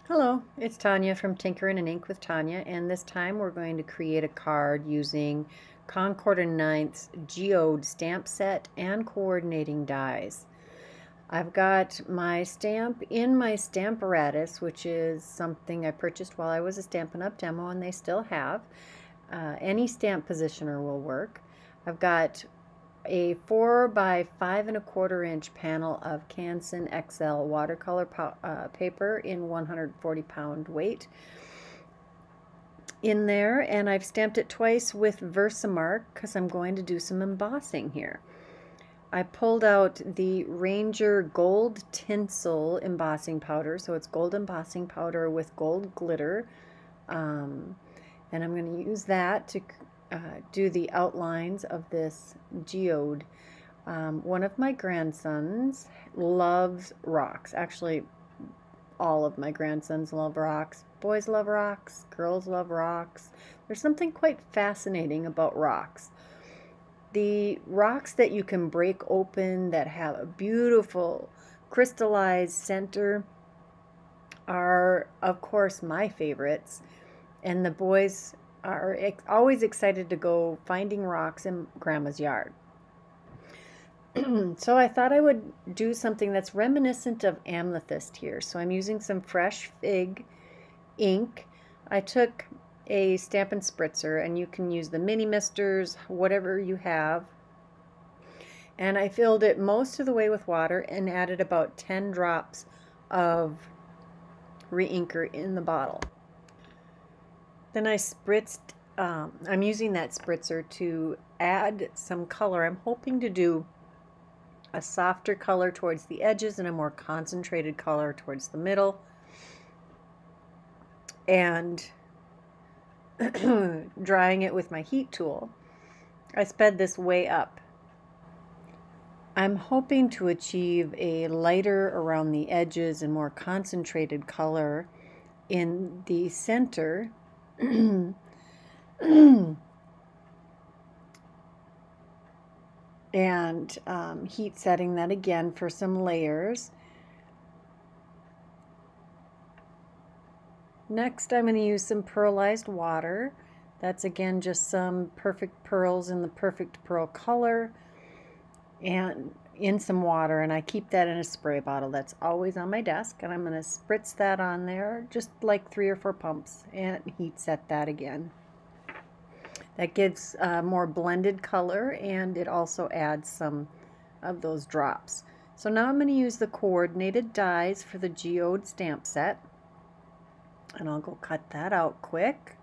Hello, it's Tanya from Tinkering and Ink with Tanya, and this time we're going to create a card using Concord 9th Geode stamp set and coordinating dies. I've got my stamp in my Stamparatus, which is something I purchased while I was a Stampin' Up! Demo, and they still have. Any stamp positioner will work. I've got a 4 by 5¼ inch panel of Canson XL watercolor paper in 140-pound weight in there, and I've stamped it twice with VersaMark because I'm going to do some embossing here. I pulled out the Ranger Gold Tinsel embossing powder, so it's gold embossing powder with gold glitter, and I'm going to use that to do the outlines of this geode. One of my grandsons loves rocks. Actually, all of my grandsons love rocks. Boys love rocks, girls love rocks. There's something quite fascinating about rocks. The rocks that you can break open that have a beautiful crystallized center are, of course, my favorites. And the boys are always excited to go finding rocks in Grandma's yard. So I thought I would do something that's reminiscent of amethyst here. So I'm using some fresh fig ink. I took a Stampin' Spritzer, and you can use the mini misters, whatever you have. And I filled it most of the way with water and added about 10 drops of Reinker in the bottle. Then I spritzed, I'm using that spritzer to add some color. I'm hoping to do a softer color towards the edges and a more concentrated color towards the middle. And drying it with my heat tool, I sped this way up. I'm hoping to achieve a lighter around the edges and more concentrated color in the center. And heat setting that again for some layers. Next, I'm going to use some pearlized water. That's again just some perfect pearls in the perfect pearl color and in some water, and I keep that in a spray bottle that's always on my desk, and I'm going to spritz that on there just like 3 or 4 pumps and heat set that again. That gives more blended color, and it also adds some of those drops. So now I'm going to use the coordinated dies for the geode stamp set, and I'll go cut that out quick.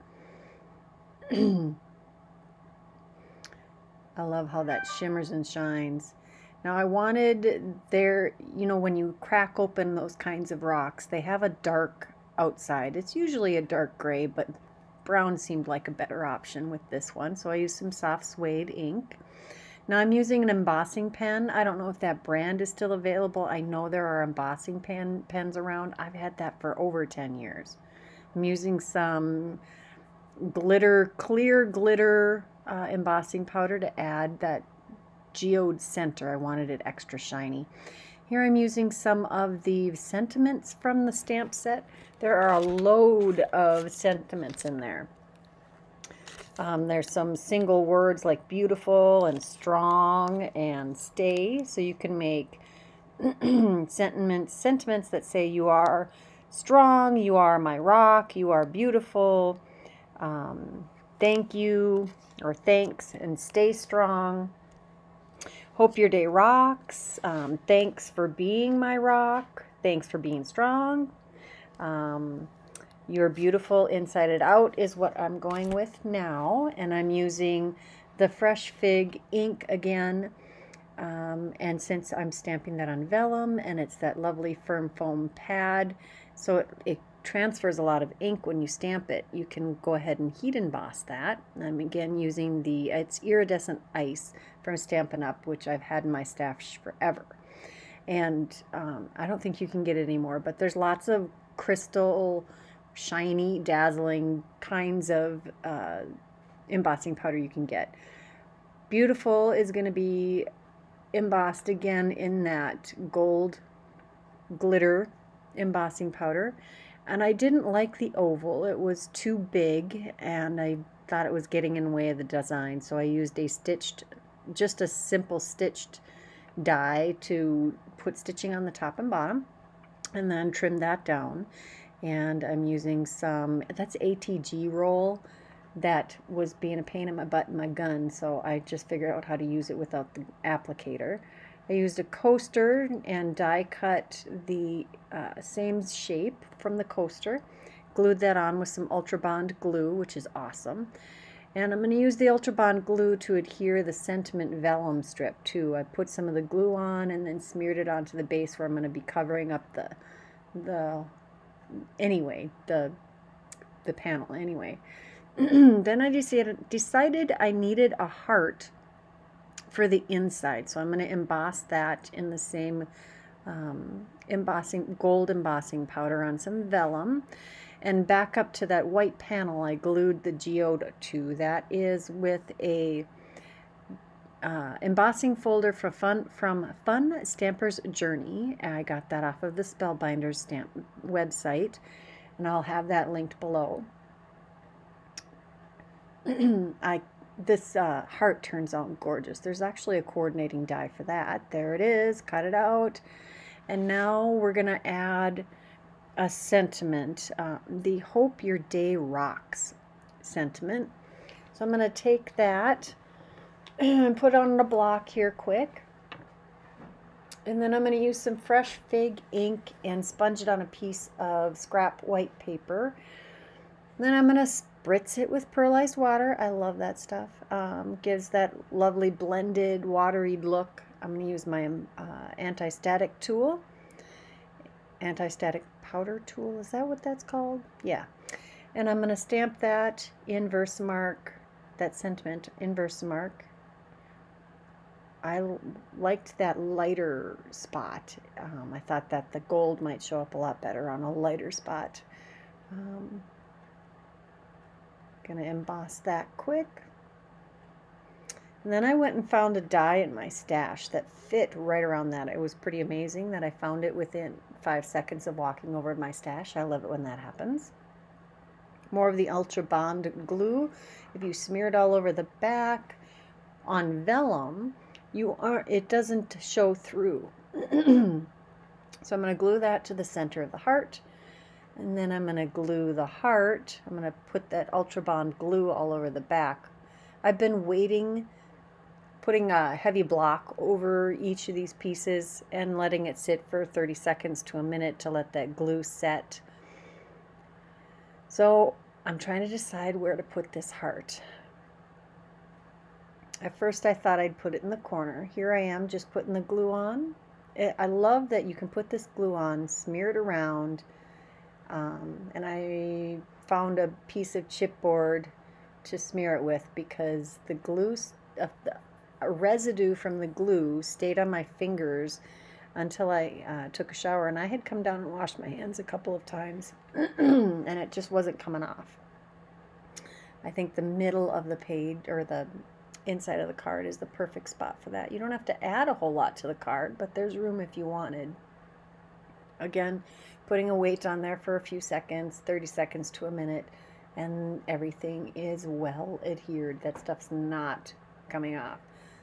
I love how that shimmers and shines. Now I wanted there, you know, when you crack open those kinds of rocks, they have a dark outside. It's usually a dark gray, but brown seemed like a better option with this one, so I used some soft suede ink. Now I'm using an embossing pen. I don't know if that brand is still available. I know there are embossing pens around. I've had that for over 10 years. I'm using some glitter, clear glitter embossing powder to add that geode center. I wanted it extra shiny. Here I'm using some of the sentiments from the stamp set. There are a load of sentiments in there. There's some single words like beautiful and strong and stay. So you can make sentiments that say you are strong, you are my rock, you are beautiful, thank you or thanks, and stay strong. Hope your day rocks. Thanks for being my rock. Thanks for being strong. You're beautiful inside and out is what I'm going with now. And I'm using the Fresh Fig ink again. And since I'm stamping that on vellum and it's that lovely firm foam pad, so it transfers a lot of ink when you stamp it, you can go ahead and heat emboss that. I'm again using it's iridescent ice from Stampin' Up, which I've had in my stash forever. And I don't think you can get it anymore, but there's lots of crystal, shiny, dazzling kinds of embossing powder you can get. Beautiful is going to be embossed again in that gold glitter embossing powder. And I didn't like the oval. It was too big, and I thought it was getting in the way of the design. So I used just a simple stitched die to put stitching on the top and bottom, and then trim that down. And I'm using that's ATG roll that was being a pain in my butt in my gun, so I just figured out how to use it without the applicator. I used a coaster and die cut the same shape from the coaster, glued that on with some Ultra Bond glue, which is awesome. And I'm going to use the Ultra Bond glue to adhere the sentiment vellum strip too. I put some of the glue on and then smeared it onto the base where I'm going to be covering up the panel anyway. Then I decided I needed a heart for the inside, so I'm going to emboss that in the same gold embossing powder on some vellum. And back up to that white panel I glued the geode to. That is with a embossing folder from Fun Stamper's Journey. I got that off of the Spellbinders stamp website, and I'll have that linked below. This heart turns out gorgeous. There's actually a coordinating die for that. There it is. Cut it out. And now we're going to add a sentiment, the Hope Your Day Rocks sentiment. So I'm going to take that and put it on the block here quick. And then I'm going to use some fresh fig ink and sponge it on a piece of scrap white paper. Then I'm going to spritz it with pearlized water. I love that stuff. Gives that lovely blended, watery look. I'm going to use my anti-static tool. Anti-static powder tool. Is that what that's called? Yeah. And I'm going to stamp that in VersaMark, that sentiment in VersaMark. I liked that lighter spot. I thought that the gold might show up a lot better on a lighter spot. Gonna emboss that quick. And then I went and found a die in my stash that fit right around that. It was pretty amazing that I found it within 5 seconds of walking over to my stash. I love it when that happens. More of the Ultra Bond glue. If you smear it all over the back on vellum, it doesn't show through. So I'm going to glue that to the center of the heart. And then I'm going to glue the heart. I'm going to put that Ultra Bond glue all over the back. I've been putting a heavy block over each of these pieces and letting it sit for 30 seconds to a minute to let that glue set. So I'm trying to decide where to put this heart. At first I thought I'd put it in the corner. Here I am just putting the glue on. I love that you can put this glue on, smear it around. And I found a piece of chipboard to smear it with because the glue, a residue from the glue stayed on my fingers until I took a shower, and I had come down and washed my hands a couple of times and it just wasn't coming off. I think the middle of the page or the inside of the card is the perfect spot for that. You don't have to add a whole lot to the card, but there's room if you wanted. Again, putting a weight on there for a few seconds, 30 seconds to a minute, and everything is well adhered. That stuff's not coming off.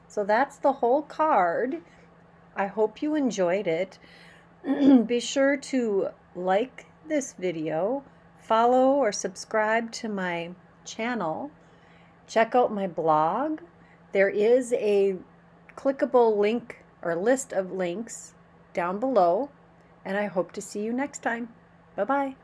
So that's the whole card. I hope you enjoyed it. Be sure to like this video, follow or subscribe to my channel, check out my blog. There is a clickable link or list of links down below. And I hope to see you next time. Bye-bye.